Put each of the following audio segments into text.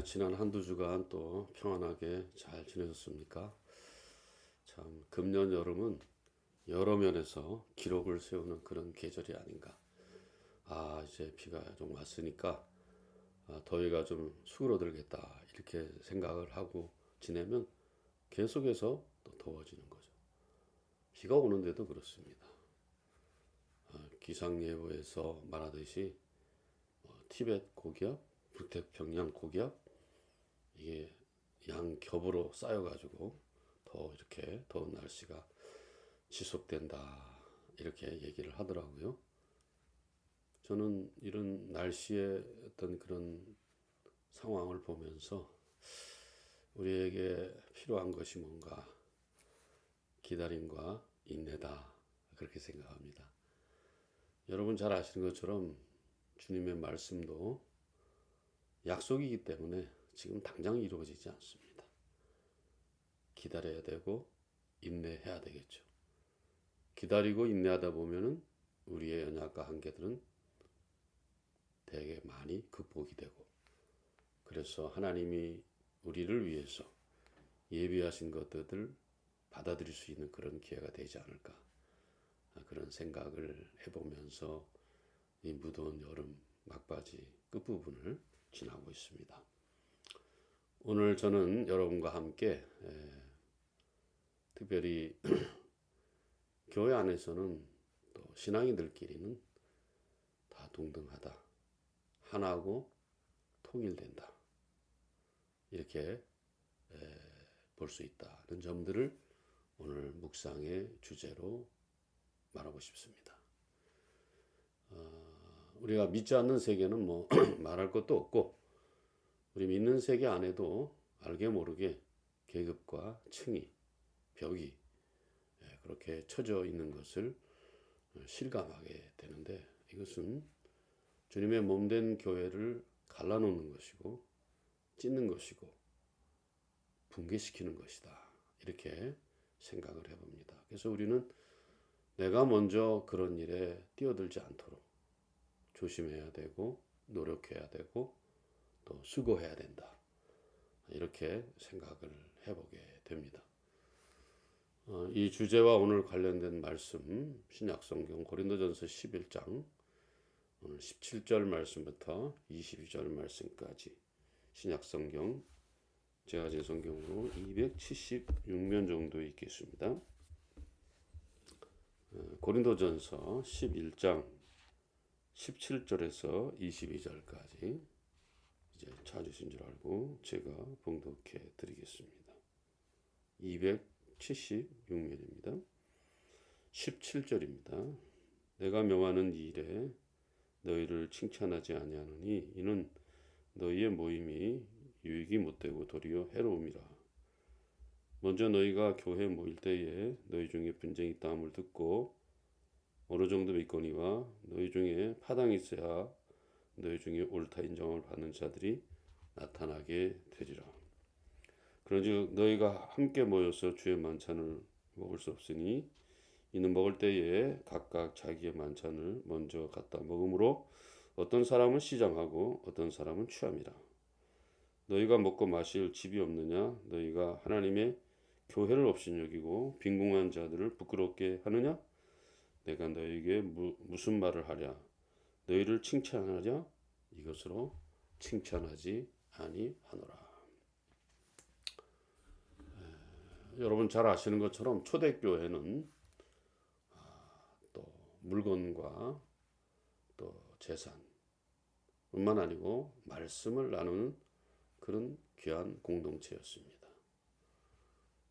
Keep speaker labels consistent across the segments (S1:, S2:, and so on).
S1: 지난 한두 주간 또 평안하게 잘 지내셨습니까? 참, 금년 여름은 여러 면에서 기록을 세우는 그런 계절이 아닌가. 이제 비가 좀 왔으니까 더위가 좀 수그러들겠다. 이렇게 생각을 하고 지내면 계속해서 또 더워지는 거죠. 비가 오는데도 그렇습니다. 기상예보에서 말하듯이 티벳 고기압, 북태평양 고기압, 이게 양겹으로 쌓여가지고 더 이렇게 더운 날씨가 지속된다. 이렇게 얘기를 하더라고요. 저는 이런 날씨의 어떤 그런 상황을 보면서 우리에게 필요한 것이 뭔가 기다림과 인내다. 그렇게 생각합니다. 여러분 잘 아시는 것처럼 주님의 말씀도 약속이기 때문에 지금 당장 이루어지지 않습니다. 기다려야 되고 인내해야 되겠죠. 기다리고 인내하다 보면은 우리의 연약과 한계들은 되게 많이 극복이 되고, 그래서 하나님이 우리를 위해서 예비하신 것들을 받아들일 수 있는 그런 기회가 되지 않을까, 그런 생각을 해보면서 이 무더운 여름 막바지 끝부분을 지나고 있습니다. 오늘 저는 여러분과 함께 특별히 교회 안에서는 또 신앙인들끼리는 다 동등하다, 하나고 통일된다, 이렇게 볼 수 있다는 점들을 오늘 묵상의 주제로 말하고 싶습니다. 우리가 믿지 않는 세계는 뭐 말할 것도 없고, 우리 믿는 세계 안에도 알게 모르게 계급과 층이, 벽이 그렇게 쳐져 있는 것을 실감하게 되는데, 이것은 주님의 몸된 교회를 갈라놓는 것이고 찢는 것이고 붕괴시키는 것이다. 이렇게 생각을 해봅니다. 그래서 우리는 내가 먼저 그런 일에 뛰어들지 않도록 조심해야 되고 노력해야 되고 또 수고해야 된다. 이렇게 생각을 해보게 됩니다. 이 주제와 오늘 관련된 말씀, 신약성경 고린도전서 11장 오늘 17절 말씀부터 22절 말씀까지, 신약성경 제가 가진 성경으로 276면 정도 있겠습니다. 고린도전서 11장 17절에서 22절까지 이제 찾으신 줄 알고 제가 봉독해 드리겠습니다. 276면입니다. 17절입니다. 내가 명하는 이 일에 너희를 칭찬하지 아니하노니 이는 너희의 모임이 유익이 못되고 도리어 해로움이라. 먼저 너희가 교회 모일 때에 너희 중에 분쟁이 있다함을 듣고 어느 정도 믿거니와 너희 중에 파당이 있어야 너희 중에 옳다 인정을 받는 자들이 나타나게 되리라. 그런즉 너희가 함께 모여서 주의 만찬을 먹을 수 없으니 이는 먹을 때에 각각 자기의 만찬을 먼저 갖다 먹으므로 어떤 사람은 시장하고 어떤 사람은 취함이라. 너희가 먹고 마실 집이 없느냐? 너희가 하나님의 교회를 없인 여기고 빈궁한 자들을 부끄럽게 하느냐? 내가 너희에게 무슨 말을 하랴? 너희를 칭찬하랴? 이것으로 칭찬하지 아니하노라. 여러분 잘 아시는 것처럼 초대교회는 또 물건과 또 재산 뿐만 아니고 말씀을 나누는 그런 귀한 공동체였습니다.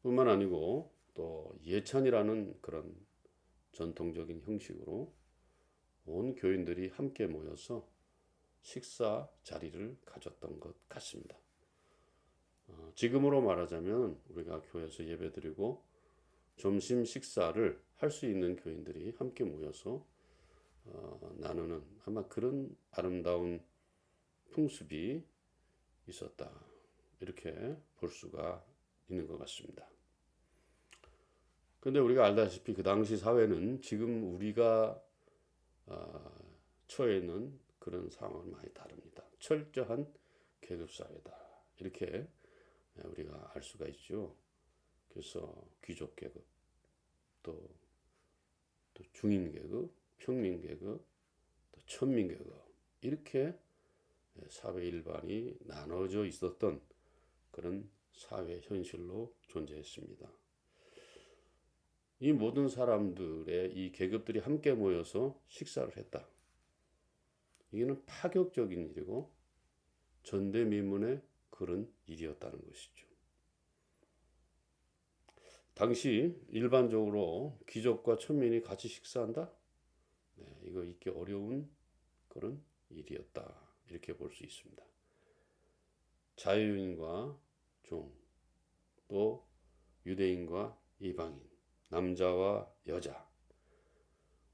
S1: 뿐만 아니고 또 예찬이라는 그런 전통적인 형식으로 온 교인들이 함께 모여서 식사 자리를 가졌던 것 같습니다. 지금으로 말하자면 우리가 교회에서 예배드리고 점심 식사를 할 수 있는 교인들이 함께 모여서 나누는 아마 그런 아름다운 풍습이 있었다. 이렇게 볼 수가 있는 것 같습니다. 그런데 우리가 알다시피 그 당시 사회는 지금 우리가 처해 있는 그런 상황은 많이 다릅니다. 철저한 계급사회다. 이렇게 우리가 알 수가 있죠. 그래서 귀족 계급, 또 중인 계급, 평민 계급, 또 천민 계급 이렇게 사회 일반이 나눠져 있었던 그런 사회 현실로 존재했습니다. 이 모든 사람들의 이 계급들이 함께 모여서 식사를 했다. 이게는 파격적인 일이고 전대미문의 그런 일이었다는 것이죠. 당시 일반적으로 귀족과 천민이 같이 식사한다? 이거 있기 어려운 그런 일이었다. 이렇게 볼 수 있습니다. 자유인과 종, 또 유대인과 이방인, 남자와 여자.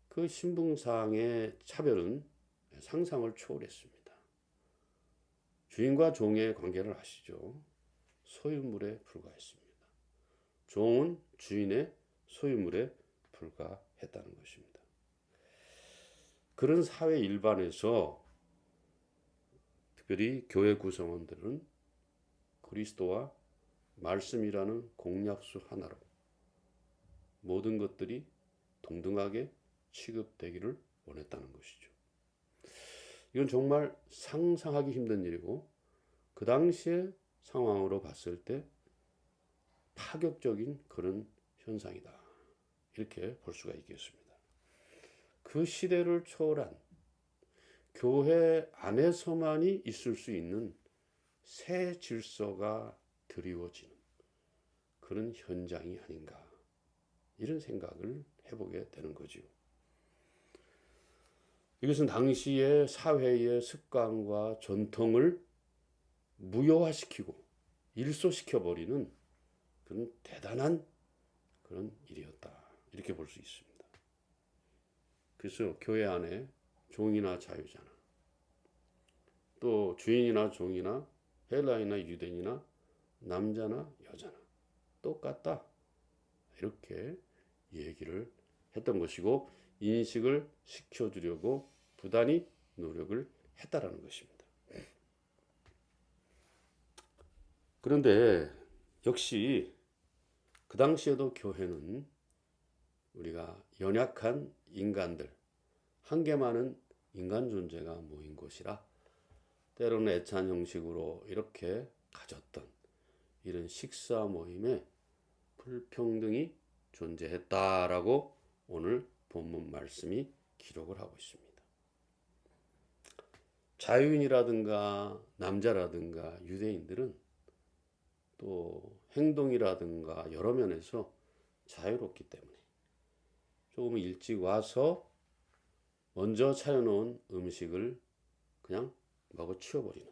S1: 그 신분상의 차별은 상상을 초월했습니다. 주인과 종의 관계를 아시죠? 소유물에 불과했습니다. 종은 주인의 소유물에 불과했다는 것입니다. 그런 사회 일반에서 특별히 교회 구성원들은 그리스도와 말씀이라는 공약수 하나로 모든 것들이 동등하게 취급되기를 원했다는 것이죠. 이건 정말 상상하기 힘든 일이고 그 당시의 상황으로 봤을 때 파격적인 그런 현상이다. 이렇게 볼 수가 있겠습니다. 그 시대를 초월한 교회 안에서만이 있을 수 있는 새 질서가 드리워지는 그런 현장이 아닌가 이런 생각을 해보게 되는 거죠. 이것은 당시의 사회의 습관과 전통을 무효화시키고 일소시켜버리는 그런 대단한 그런 일이었다. 이렇게 볼 수 있습니다. 그래서 교회 안에 종이나 자유자나 또 주인이나 종이나 헬라인이나 유대인이나 남자나 여자나 똑같다. 이렇게 얘기를 했던 것이고 인식을 시켜주려고 부단히 노력을 했다라는 것입니다. 그런데 역시 그 당시에도 교회는 우리가 연약한 인간들, 한계 많은 인간 존재가 모인 곳이라 때로는 애찬 형식으로 이렇게 가졌던 이런 식사 모임에 불평등이 존재했다라고 오늘 본문 말씀이 기록을 하고 있습니다. 자유인이라든가 남자라든가 유대인들은 또 행동이라든가 여러 면에서 자유롭기 때문에 조금 일찍 와서 먼저 차려놓은 음식을 그냥 먹어 치워버리는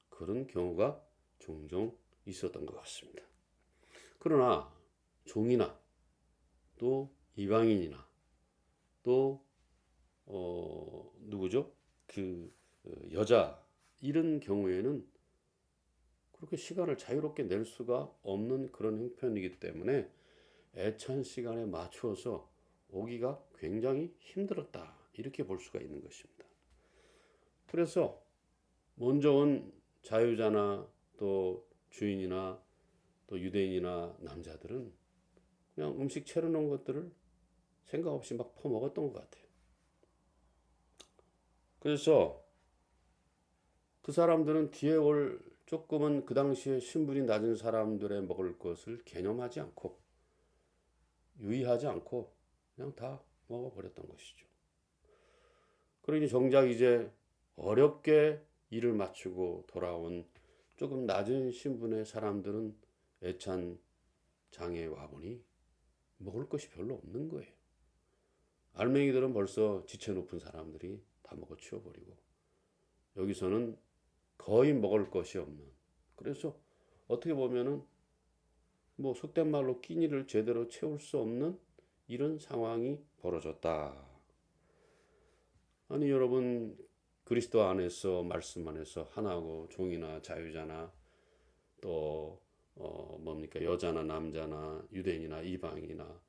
S1: 그런 경우가 종종 있었던 것 같습니다. 그러나 종이나 또 이방인이나 또 누구죠? 여자 이런 경우에는 그렇게 시간을 자유롭게 낼 수가 없는 그런 형편이기 때문에 애찬 시간에 맞추어서 오기가 굉장히 힘들었다. 이렇게 볼 수가 있는 것입니다. 그래서 먼저 온 자유자나 또 주인이나 또 유대인이나 남자들은 그냥 음식 차려놓은 것들을 생각 없이 막 퍼먹었던 것 같아요. 그래서 그 사람들은 뒤에 올 조금은 그 당시에 신분이 낮은 사람들의 먹을 것을 개념하지 않고 유의하지 않고 그냥 다 먹어버렸던 것이죠. 그러니 정작 이제 어렵게 일을 마치고 돌아온 조금 낮은 신분의 사람들은 애찬 장에 와보니 먹을 것이 별로 없는 거예요. 알맹이들은 벌써 지체 높은 사람들이 다 먹어 치워버리고 여기서는 거의 먹을 것이 없는, 그래서 어떻게 보면은 뭐 속된 말로 끼니를 제대로 채울 수 없는 이런 상황이 벌어졌다. 아니 여러분, 그리스도 안에서 말씀 안에서 하나고 종이나 자유자나 또 뭡니까 여자나 남자나 유대인이나 이방인이나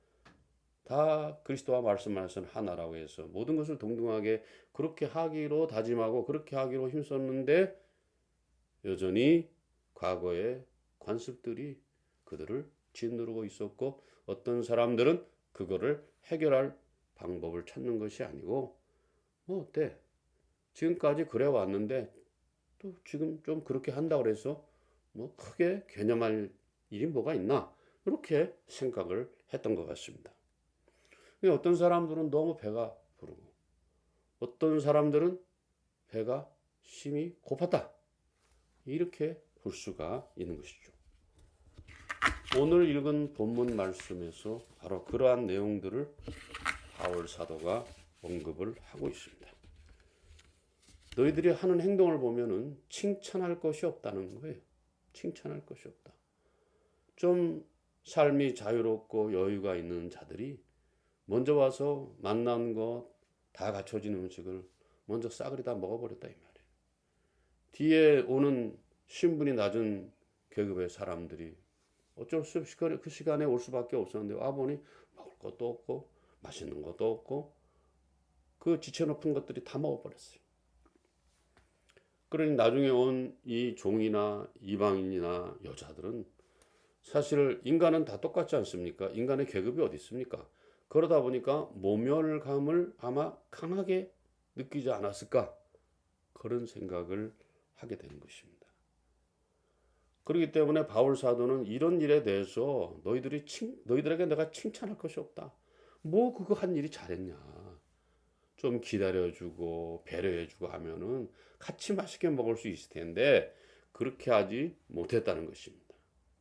S1: 다 그리스도와 말씀 안에서는 하나라고 해서 모든 것을 동등하게 그렇게 하기로 다짐하고 그렇게 하기로 힘썼는데 여전히 과거의 관습들이 그들을 짓누르고 있었고, 어떤 사람들은 그거를 해결할 방법을 찾는 것이 아니고, 뭐 어때? 지금까지 그래 왔는데 또 지금 좀 그렇게 한다고 그래서 뭐 크게 개념할 일이 뭐가 있나? 이렇게 생각을 했던 것 같습니다. 어떤 사람들은 너무 배가 부르고, 어떤 사람들은 배가 심히 고팠다, 이렇게 볼 수가 있는 것이죠. 오늘 읽은 본문 말씀에서 바로 그러한 내용들을 바울 사도가 언급을 하고 있습니다. 너희들이 하는 행동을 보면은 칭찬할 것이 없다는 거예요. 칭찬할 것이 없다. 좀 삶이 자유롭고 여유가 있는 자들이 먼저 와서 만난 것 다 갖춰진 음식을 먼저 싸그리 다 먹어버렸다, 이 말이에요. 뒤에 오는 신분이 낮은 계급의 사람들이 어쩔 수 없이 그 시간에 올 수밖에 없었는데 와보니 먹을 것도 없고 맛있는 것도 없고 그 지체 높은 것들이 다 먹어버렸어요. 그러니 나중에 온 이 종이나 이방인이나 여자들은, 사실 인간은 다 똑같지 않습니까? 인간의 계급이 어디 있습니까? 그러다 보니까 모멸감을 아마 강하게 느끼지 않았을까? 그런 생각을 하게 되는 것입니다. 그렇기 때문에 바울 사도는 이런 일에 대해서 너희들에게 내가 칭찬할 것이 없다. 뭐 그거 한 일이 잘했냐? 좀 기다려주고 배려해주고 하면은 같이 맛있게 먹을 수 있을 텐데 그렇게 하지 못했다는 것입니다.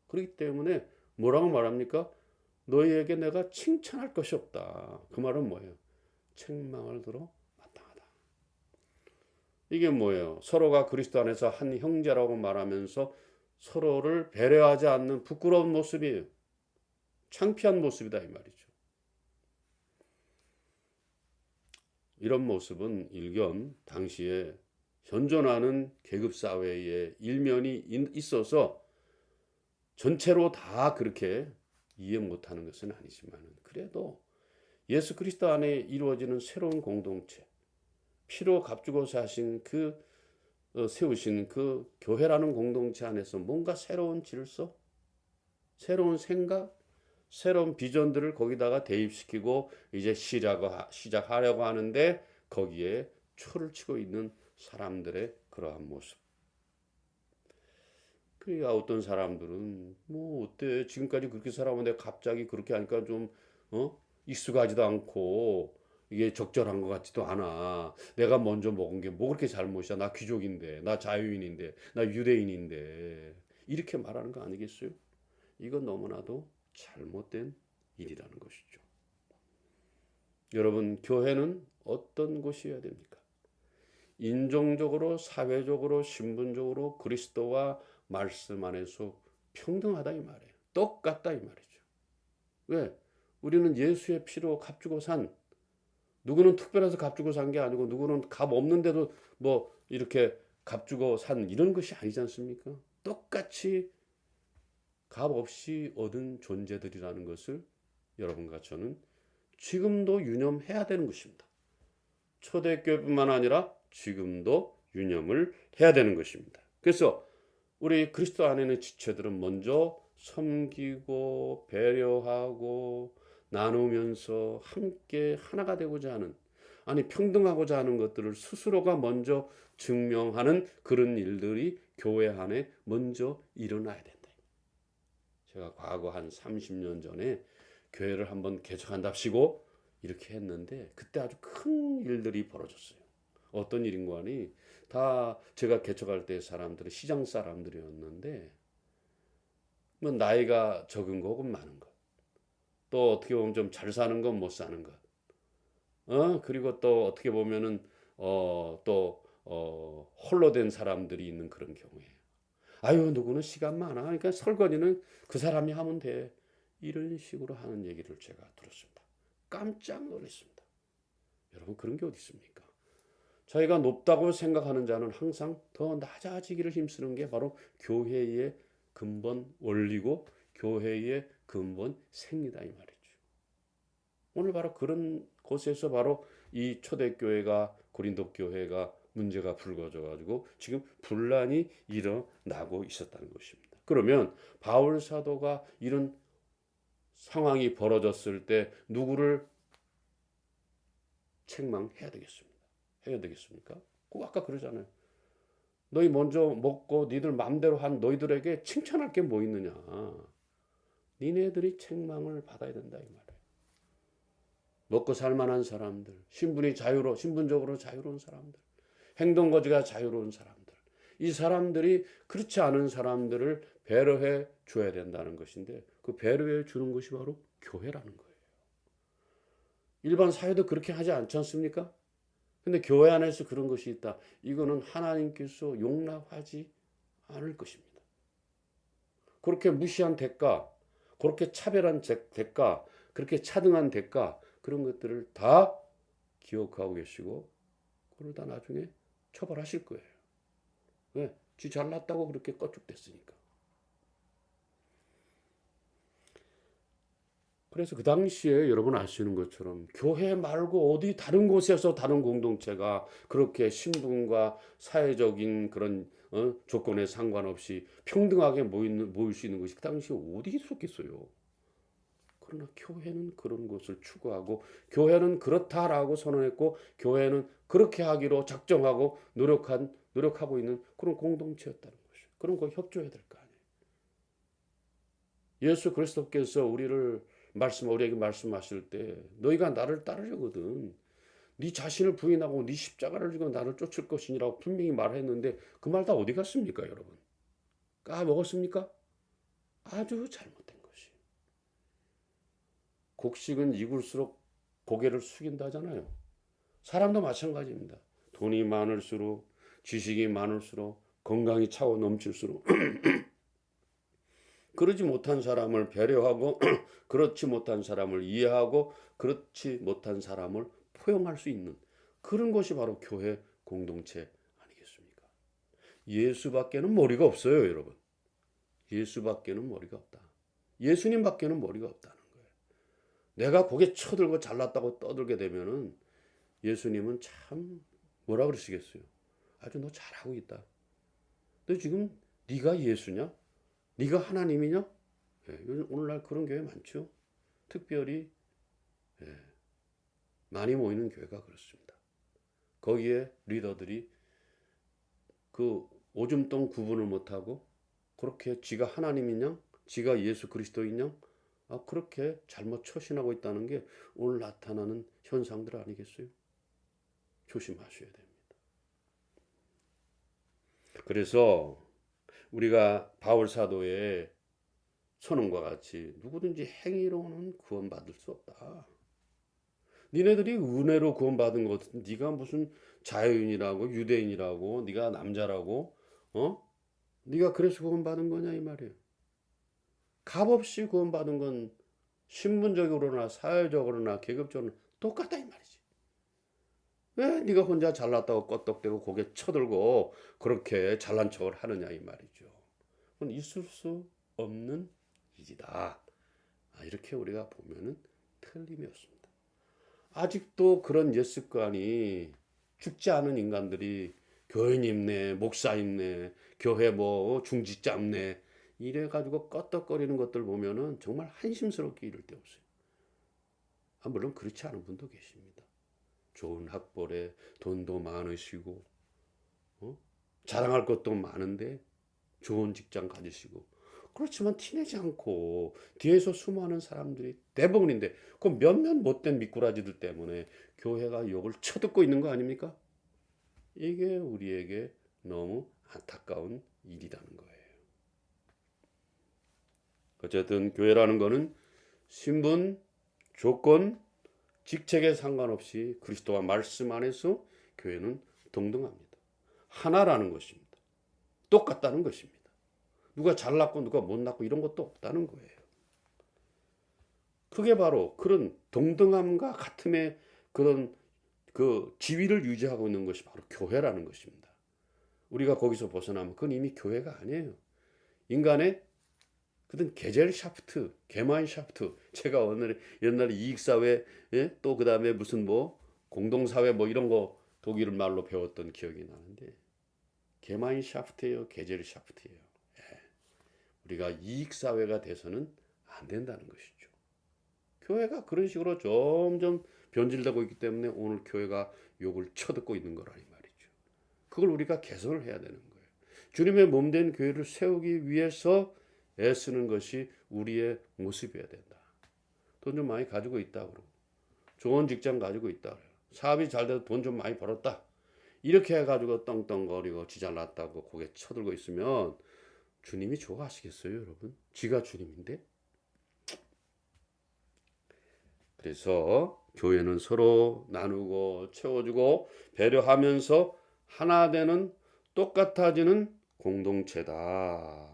S1: 그렇기 때문에 뭐라고 말합니까? 너희에게 내가 칭찬할 것이 없다. 그 말은 뭐예요? 책망을 들어 마땅하다. 이게 뭐예요? 서로가 그리스도 안에서 한 형제라고 말하면서 서로를 배려하지 않는 부끄러운 모습이에요. 창피한 모습이다, 이 말이죠. 이런 모습은 일견 당시에 현존하는 계급사회의 일면이 있어서 전체로 다 그렇게 이해 못하는 것은 아니지만, 그래도 예수 그리스도 안에 이루어지는 새로운 공동체, 피로 값주고 사신 세우신 그 교회라는 공동체 안에서 뭔가 새로운 질서, 새로운 생각, 새로운 비전들을 거기다가 대입시키고 이제 시작하려고 하는데 거기에 초를 치고 있는 사람들의 그러한 모습. 그러니까 어떤 사람들은 뭐 어때, 지금까지 그렇게 살아왔는데 갑자기 그렇게 하니까 좀 익숙하지도 않고 이게 적절한 것 같지도 않아. 내가 먼저 먹은 게 뭐 그렇게 잘못이야. 나 귀족인데, 나 자유인인데, 나 유대인인데, 이렇게 말하는 거 아니겠어요? 이건 너무나도 잘못된 일이라는 것이죠. 여러분, 교회는 어떤 곳이어야 됩니까? 인종적으로, 사회적으로, 신분적으로 그리스도와 말씀 안에서 평등하다, 이 말이에요. 똑같다, 이 말이죠. 왜? 우리는 예수의 피로 값주고 누구는 특별해서 값주고 산 게 아니고 누구는 값 없는데도 뭐 이렇게 값주고 산 이런 것이 아니지 않습니까? 똑같이 값 없이 얻은 존재들이라는 것을 여러분과 저는 지금도 유념해야 되는 것입니다. 초대교회뿐만 아니라 지금도 유념을 해야 되는 것입니다. 그래서 우리 그리스도 안에 있는 지체들은 먼저 섬기고 배려하고 나누면서 함께 하나가 되고자 하는, 아니 평등하고자 하는 것들을 스스로가 먼저 증명하는 그런 일들이 교회 안에 먼저 일어나야 된다. 제가 과거 한 30년 전에 교회를 한번 개척한답시고 이렇게 했는데 그때 아주 큰 일들이 벌어졌어요. 어떤 일인가 하니 다 제가 개척할 때 사람들은 시장 사람들이었는데 뭐 나이가 적은 거 혹은 많은 것, 또 어떻게 보면 좀 잘 사는 건 못 사는 것, 그리고 또 어떻게 보면은 홀로 된 사람들이 있는 그런 경우에요. 아유, 누구는 시간 많아, 그러니까 설거지는 그 사람이 하면 돼, 이런 식으로 하는 얘기를 제가 들었습니다. 깜짝 놀랐습니다. 여러분, 그런 게 어디 있습니까? 자기가 높다고 생각하는 자는 항상 더 낮아지기를 힘쓰는 게 바로 교회의 근본 원리고 교회의 근본 생리다, 이 말이죠. 오늘 바로 그런 곳에서 바로 이 초대교회가, 고린도 교회가 문제가 불거져 가지고 지금 분란이 일어나고 있었다는 것입니다. 그러면 바울 사도가 이런 상황이 벌어졌을 때 누구를 책망해야 되겠습니다. 해야 되겠습니까? 꼭 아까 그러잖아요. 너희 먼저 먹고 니들 마음대로 한 너희들에게 칭찬할 게 뭐 있느냐. 니네들이 책망을 받아야 된다 이 말이에요. 먹고 살만한 사람들, 신분적으로 자유로운 사람들, 행동거지가 자유로운 사람들, 이 사람들이 그렇지 않은 사람들을 배려해 줘야 된다는 것인데 그 배려해 주는 것이 바로 교회라는 거예요. 일반 사회도 그렇게 하지 않지 않습니까? 근데 교회 안에서 그런 것이 있다. 이거는 하나님께서 용납하지 않을 것입니다. 그렇게 무시한 대가, 그렇게 차별한 대가, 그렇게 차등한 대가, 그런 것들을 다 기억하고 계시고 그러다 나중에 처벌하실 거예요. 왜? 지 잘났다고 그렇게 껄쭉댔으니까. 그래서 그 당시에 여러분 아시는 것처럼 교회 말고 어디 다른 곳에서 다른 공동체가 그렇게 신분과 사회적인 그런 조건에 상관없이 평등하게 모일 수 있는 것이 그 당시에 어디 있었겠어요. 그러나 교회는 그런 것을 추구하고 교회는 그렇다라고 선언했고 교회는 그렇게 하기로 작정하고 노력하고 있는 그런 공동체였다는 것이죠. 그런 거 협조해야 될 거 아니에요. 예수 그리스도께서 우리에게 말씀하실 때 너희가 나를 따르려거든 네 자신을 부인하고 네 십자가를 지고 나를 쫓을 것이니라고 분명히 말했는데 그 말 다 어디 갔습니까, 여러분? 까먹었습니까? 아주 잘못된 것이. 곡식은 익을수록 고개를 숙인다잖아요. 사람도 마찬가지입니다. 돈이 많을수록 지식이 많을수록 건강이 차고 넘칠수록 그러지 못한 사람을 배려하고 그렇지 못한 사람을 이해하고 그렇지 못한 사람을 포용할 수 있는 그런 것이 바로 교회 공동체 아니겠습니까? 예수밖에는 머리가 없어요, 여러분. 예수밖에는 머리가 없다. 예수님밖에는 머리가 없다는 거예요. 내가 고개 쳐들고 잘났다고 떠들게 되면은 예수님은 참 뭐라 그러시겠어요? 아주 너 잘하고 있다. 너 지금 네가 예수냐? 네가 하나님이냐? 예, 오늘날 그런 교회 많죠. 특별히 많이 모이는 교회가 그렇습니다. 거기에 리더들이 그 오줌똥 구분을 못하고 그렇게 지가 하나님이냐? 지가 예수 그리스도이냐? 그렇게 잘못 처신하고 있다는 게 오늘 나타나는 현상들 아니겠어요? 조심하셔야 됩니다. 그래서 우리가 바울 사도의 선언과 같이 누구든지 행위로는 구원받을 수 없다. 니네들이 은혜로 구원받은 것은 네가 무슨 자유인이라고 유대인이라고 네가 남자라고 네가 그래서 구원받은 거냐 이 말이에요. 값없이 구원받은 건 신분적으로나 사회적으로나 계급적으로나 똑같다 이 말이지. 왜 네가 혼자 잘났다고 껐떡대고 고개 쳐들고 그렇게 잘난 척을 하느냐 이 말이죠. 그건 있을 수 없는 일이다. 이렇게 우리가 보면은 틀림이 없습니다. 아직도 그런 옛 습관이 죽지 않은 인간들이 교인임네, 목사임네, 교회 뭐 중직자임네 이래 가지고 껐떡거리는 것들 보면은 정말 한심스럽게 이를 데 없어요. 물론 그렇지 않은 분도 계십니다. 좋은 학벌에 돈도 많으시고 자랑할 것도 많은데 좋은 직장 가지시고 그렇지만 티내지 않고 뒤에서 수많은 사람들이 대부분인데 그 몇몇 못된 미꾸라지들 때문에 교회가 욕을 쳐듣고 있는 거 아닙니까? 이게 우리에게 너무 안타까운 일이라는 거예요. 어쨌든 교회라는 거는 신분, 조건, 직책에 상관없이 그리스도와 말씀 안에서 교회는 동등합니다. 하나라는 것입니다. 똑같다는 것입니다. 누가 잘났고 누가 못났고 이런 것도 없다는 거예요. 그게 바로 그런 동등함과 같음의 그런 그 지위를 유지하고 있는 것이 바로 교회라는 것입니다. 우리가 거기서 벗어나면 그건 이미 교회가 아니에요. 인간의 그든 게젤샤프트, 게마인샤프트. 제가 오늘 옛날에 이익사회 또 그다음에 무슨 뭐 공동사회 뭐 이런 거 독일 말로 배웠던 기억이 나는데 게마인샤프트예요, 게젤샤프트예요. 예. 우리가 이익사회가 돼서는 안 된다는 것이죠. 교회가 그런 식으로 점점 변질되고 있기 때문에 오늘 교회가 욕을 쳐듣고 있는 거라 이 말이죠. 그걸 우리가 개선을 해야 되는 거예요. 주님의 몸된 교회를 세우기 위해서 애쓰는 것이 우리의 모습이어야 된다. 돈 좀 많이 가지고 있다 그러고 좋은 직장 가지고 있다 그래요. 사업이 잘 돼서 돈 좀 많이 벌었다. 이렇게 해가지고 떵떵거리고 지 잘났다고 고개 쳐들고 있으면 주님이 좋아하시겠어요, 여러분? 지가 주님인데. 그래서 교회는 서로 나누고 채워주고 배려하면서 하나 되는 똑같아지는 공동체다.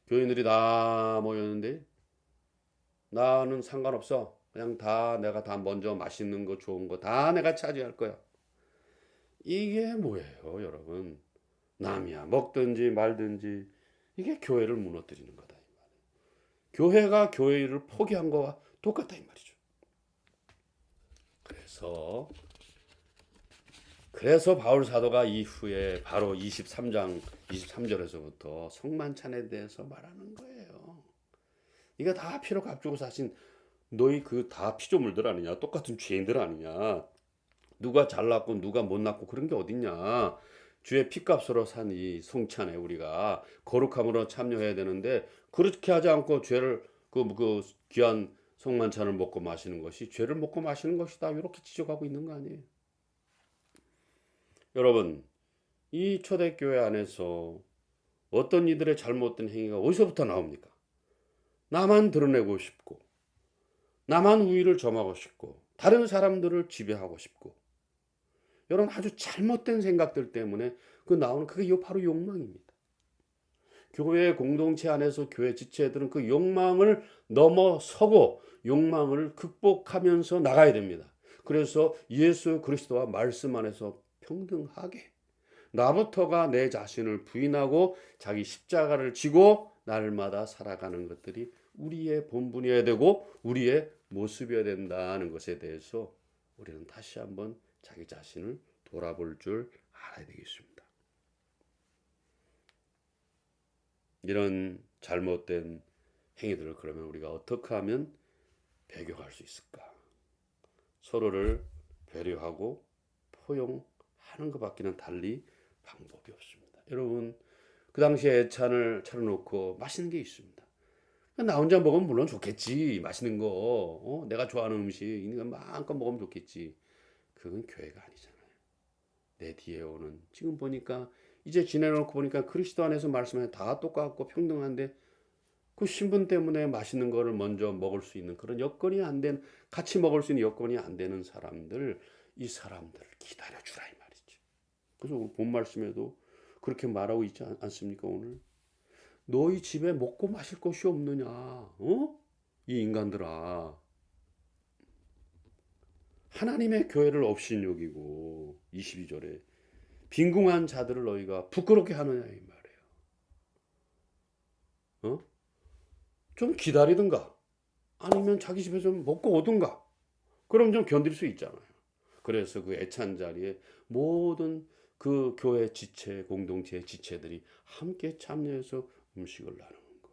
S1: 교인들이 다 모였는데 나는 상관없어. 그냥 다 내가 다 먼저 맛있는 거 좋은 거 다 내가 차지할 거야. 이게 뭐예요, 여러분? 남이야 먹든지 말든지 이게 교회를 무너뜨리는 거다. 교회가 교회를 포기한 거와 똑같다 이 말이죠. 그래서 바울 사도가 이후에 바로 23장 23절에서부터 성만찬에 대해서 말하는 거예요. 이거 다 피로 값주고 사신 너희 그 다 피조물들 아니냐? 똑같은 죄인들 아니냐? 누가 잘났고 누가 못났고 그런 게 어딨냐? 주의 피값으로 산 이 성찬에 우리가 거룩함으로 참여해야 되는데 그렇게 하지 않고 죄를 그 귀한 성만찬을 먹고 마시는 것이 죄를 먹고 마시는 것이다. 이렇게 지적하고 있는 거 아니에요? 여러분, 이 초대교회 안에서 어떤 이들의 잘못된 행위가 어디서부터 나옵니까? 나만 드러내고 싶고 나만 우위를 점하고 싶고 다른 사람들을 지배하고 싶고 이런 아주 잘못된 생각들 때문에 나오는 그게 바로 욕망입니다. 교회 공동체 안에서 교회 지체들은 그 욕망을 넘어서고 욕망을 극복하면서 나가야 됩니다. 그래서 예수 그리스도와 말씀 안에서 평등하게 나부터가 내 자신을 부인하고 자기 십자가를 지고 날마다 살아가는 것들이 우리의 본분이어야 되고 우리의 모습이어야 된다는 것에 대해서 우리는 다시 한번 자기 자신을 돌아볼 줄 알아야 되겠습니다. 이런 잘못된 행위들을 그러면 우리가 어떻게 하면 배교할 수 있을까? 서로를 배려하고 포용하는 것밖에는 달리 방법이 없습니다. 여러분, 그 당시에 애찬을 차려놓고 맛있는 게 있습니다. 나 혼자 먹으면 물론 좋겠지. 맛있는 거, 내가 좋아하는 음식 있는 거 마음껏 먹으면 좋겠지. 그건 교회가 아니잖아요. 내 뒤에 오는 지금 보니까 이제 지내놓고 보니까 그리스도 안에서 말씀에 다 똑같고 평등한데 그 신분 때문에 맛있는 거를 먼저 먹을 수 있는 그런 여건이 안 된, 같이 먹을 수 있는 여건이 안 되는 사람들, 이 사람들을 기다려주라 이 말이죠. 그래서 오늘 본 말씀에도 그렇게 말하고 있지 않습니까? 오늘 너희 집에 먹고 마실 것이 없느냐? 이 인간들아. 하나님의 교회를 업신여기고 22절에 빈궁한 자들을 너희가 부끄럽게 하느냐 이 말이에요. 좀 기다리든가 아니면 자기 집에 좀 먹고 오든가 그럼 좀 견딜 수 있잖아요. 그래서 그 애찬 자리에 모든 그 교회 지체 공동체 지체들이 함께 참여해서 음식을 나누는 거.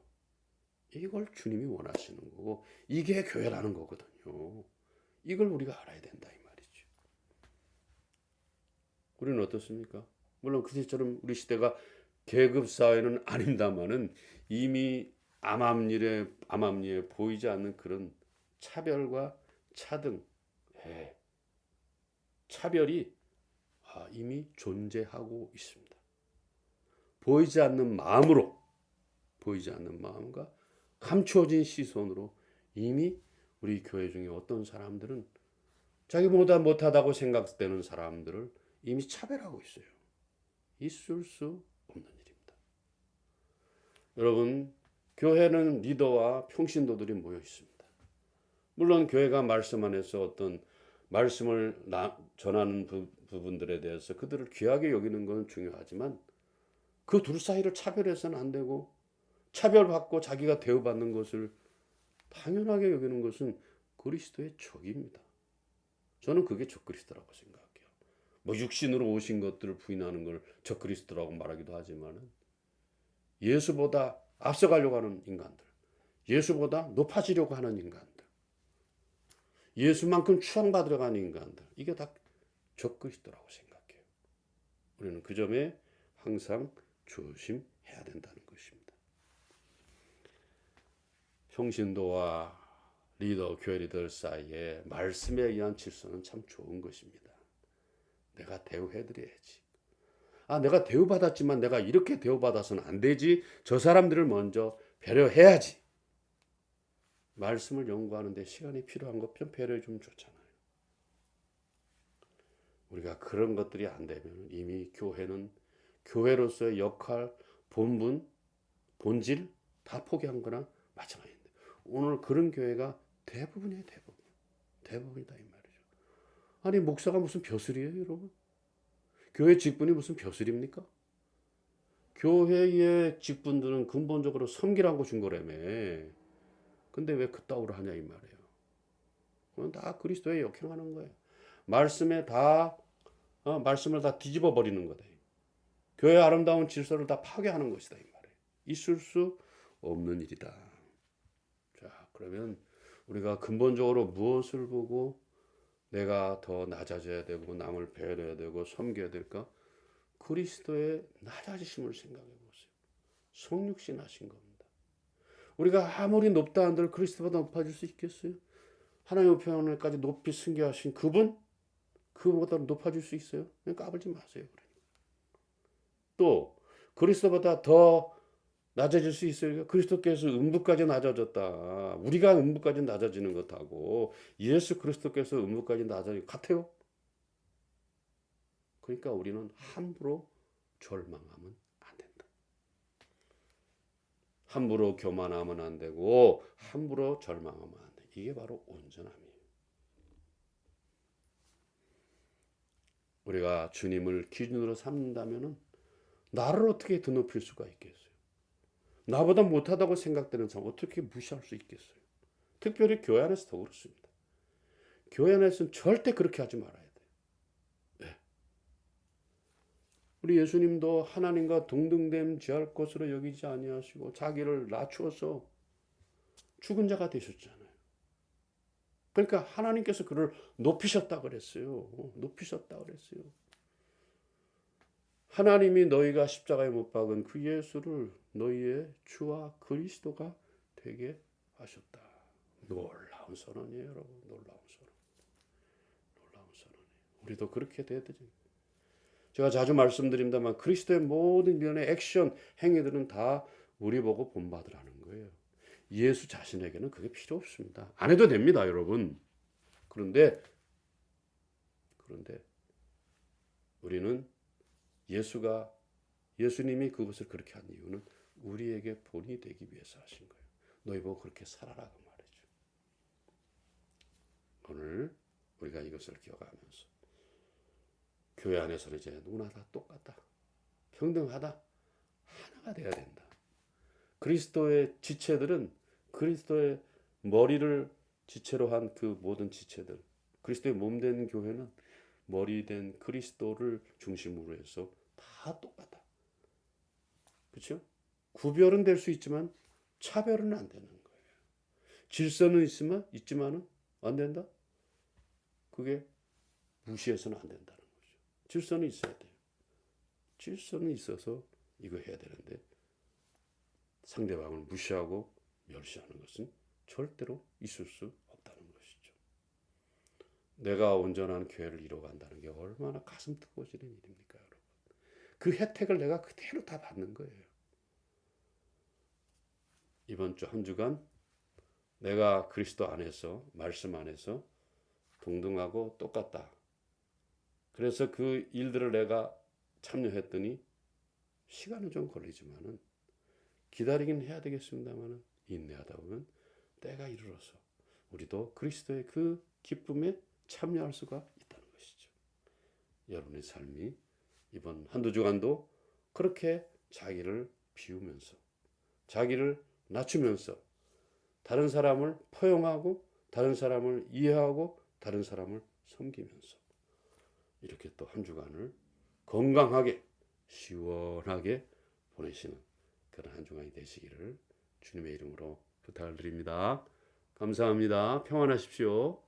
S1: 이걸 주님이 원하시는 거고 이게 교회라는 거거든요. 이걸 우리가 알아야 된다 이 말이죠. 우리는 어떻습니까? 물론 그때처럼 우리 시대가 계급 사회는 아닙니다만은 이미 암암리에 보이지 않는 그런 차별과 차등, 차별이 이미 존재하고 있습니다. 보이지 않는 마음과 감추어진 시선으로 이미 우리 교회 중에 어떤 사람들은 자기보다 못하다고 생각되는 사람들을 이미 차별하고 있어요. 있을 수 없는 일입니다. 여러분, 교회는 리더와 평신도들이 모여 있습니다. 물론 교회가 말씀 안에서 어떤 말씀을 전하는 부분들에 대해서 그들을 귀하게 여기는 건 중요하지만 그 둘 사이를 차별해서는 안 되고 차별받고 자기가 대우받는 것을 당연하게 여기는 것은 그리스도의 적입니다. 저는 그게 적그리스도라고 생각해요. 뭐 육신으로 오신 것들을 부인하는 걸 적그리스도라고 말하기도 하지만은 예수보다 앞서가려고 하는 인간들, 예수보다 높아지려고 하는 인간들, 예수만큼 추앙받으려고 하는 인간들, 이게 다 적그리스도라고 생각해요. 우리는 그 점에 항상 조심해야 된다는 것입니다. 평신도와 리더, 교회 리더 사이에 말씀에 의한 질서는 참 좋은 것입니다. 내가 대우해드려야지. 내가 대우받았지만 내가 이렇게 대우받아서는 안 되지. 저 사람들을 먼저 배려해야지. 말씀을 연구하는데 시간이 필요한 것 좀 배려해 주면 좋잖아요. 우리가 그런 것들이 안 되면 이미 교회는 교회로서의 역할, 본분, 본질 다 포기한 거나 마찬가지인데 오늘 그런 교회가 대부분이에요. 대부분이다 이 말이죠. 아니 목사가 무슨 벼슬이에요 여러분? 교회 직분이 무슨 벼슬입니까? 교회의 직분들은 근본적으로 섬기라고 준 거라며. 근데 왜 그따위로 하냐 이 말이에요. 그건 다 그리스도에 역행하는 거예요. 말씀을 다 뒤집어 버리는 거다. 교회의 아름다운 질서를 다 파괴하는 것이다 이 말이에요. 있을 수 없는 일이다. 자, 그러면 우리가 근본적으로 무엇을 보고 내가 더 낮아져야 되고 남을 배려해야 되고 섬겨야 될까? 그리스도의 낮아지심을 생각해 보세요. 성육신 하신 겁니다. 우리가 아무리 높다 한들 그리스도보다 높아질 수 있겠어요? 하나님의 우편에까지 높이 승계하신 그분? 그보다 높아질 수 있어요? 그냥 까불지 마세요. 또 그리스도보다 더 낮아질 수 있어요? 그리스도께서 음부까지 낮아졌다. 우리가 음부까지 낮아지는 것하고 예수 그리스도께서 음부까지 낮아지는 것 같아요? 그러니까 우리는 함부로 절망하면 안 된다. 함부로 교만하면 안 되고 함부로 절망하면 안 돼. 이게 바로 온전함이에요. 우리가 주님을 기준으로 삼는다면 나를 어떻게 드높일 수가 있겠어요? 나보다 못하다고 생각되는 사람 어떻게 무시할 수 있겠어요? 특별히 교회 안에서 더 그렇습니다. 교회 안에서는 절대 그렇게 하지 말아야 돼요. 네. 우리 예수님도 하나님과 동등됨지할 것으로 여기지 아니하시고 자기를 낮추어서 죽은 자가 되셨잖아요. 그러니까 하나님께서 그를 높이셨다 그랬어요. 높이셨다 그랬어요. 하나님이 너희가 십자가에 못 박은 그 예수를 너희의 주와 그리스도가 되게 하셨다. 놀라운 선언이에요, 여러분. 놀라운 선언이에요. 우리도 그렇게 돼야 되죠. 제가 자주 말씀드립니다만 그리스도의 모든 일련의 액션, 행위들은 다 우리 보고 본받으라는 거예요. 예수 자신에게는 그게 필요 없습니다. 안 해도 됩니다, 여러분. 그런데 우리는 예수님이 그것을 그렇게 한 이유는 우리에게 본이 되기 위해서 하신 거예요. 너희 보고 그렇게 살아라 그 말이죠. 오늘 우리가 이것을 기억하면서 교회 안에서는 이제 누구나 다 똑같다. 평등하다. 하나가 돼야 된다. 그리스도의 지체들은 그리스도의 머리를 지체로 한 그 모든 지체들, 그리스도의 몸된 교회는 머리 된 그리스도를 중심으로 해서 다 똑같다. 그렇죠? 구별은 될 수 있지만 차별은 안 되는 거예요. 질서는 있지만은 안 된다. 그게 무시해서는 안 된다는 거죠. 질서는 있어야 돼요. 질서는 있어서 이거 해야 되는데 상대방을 무시하고 멸시하는 것은 절대로 있을 수 없다는 것이죠. 내가 온전한 교회를 이뤄간다는 게 얼마나 가슴 뜨거워지는 일입니까, 여러분? 그 혜택을 내가 그대로 다 받는 거예요. 이번 주 한 주간 내가 그리스도 안에서, 말씀 안에서 동등하고 똑같다. 그래서 그 일들을 내가 참여했더니 시간은 좀 걸리지만은 기다리긴 해야 되겠습니다만은 인내하다 보면 때가 이르러서 우리도 그리스도의 그 기쁨에 참여할 수가 있다는 것이죠. 여러분의 삶이 이번 한두 주간도 그렇게 자기를 비우면서 자기를 낮추면서 다른 사람을 포용하고 다른 사람을 이해하고 다른 사람을 섬기면서 이렇게 또 한 주간을 건강하게 시원하게 보내시는 그런 한 주간이 되시기를 주님의 이름으로 부탁을 드립니다. 감사합니다. 평안하십시오.